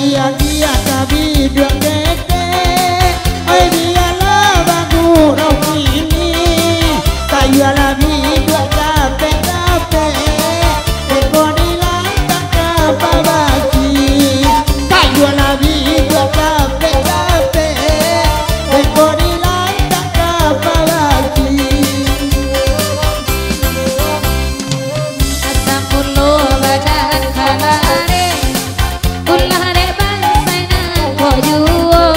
dia tapi dua dede. Oi biarlah bagu rong ini. Kayu alabi dua kape. Eko dilang tak kababaki. Kayu alabi dua kape. Eko dilang tak kababaki. Asamulo badan kalare. Kulare bansai na kojuo.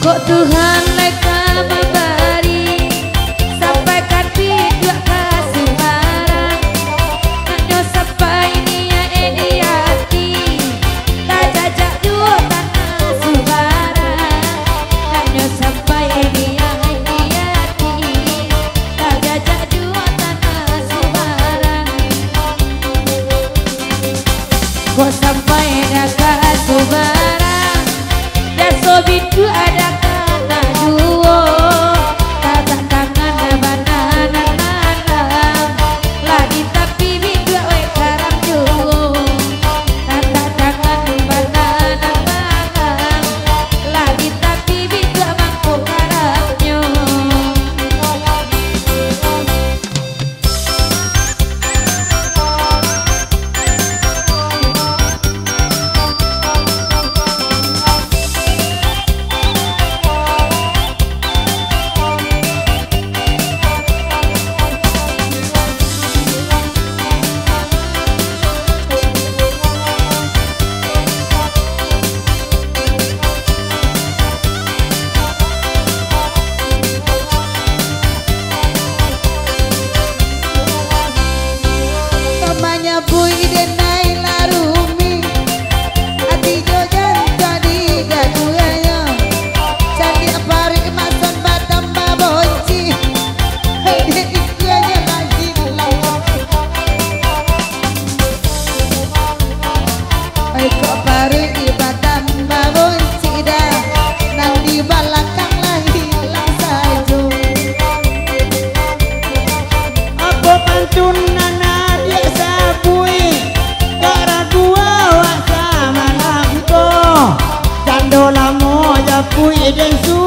Kok Tuhan leka memberi sampaikan video kasih marah hanya sampai dia hati tak jajak dua tanah subara hanya sampai dia hati tak jajak dua tanah subara kok sampai dah subara dan sobiku ada kata duo tata tangan banana lagi tapi bidua we karam duo tata tangan banana lagi tapi bidua mangko karamnyo Bui denai larumi ati jojan jadi gaduanya candi apari masan batam babonci hei ikhanya lagi hei kok pari batam babonci dah nang di balakang lagi hilang saja apa pantun nana dia sabui gara gua wak sama nangko cando lamo japui den su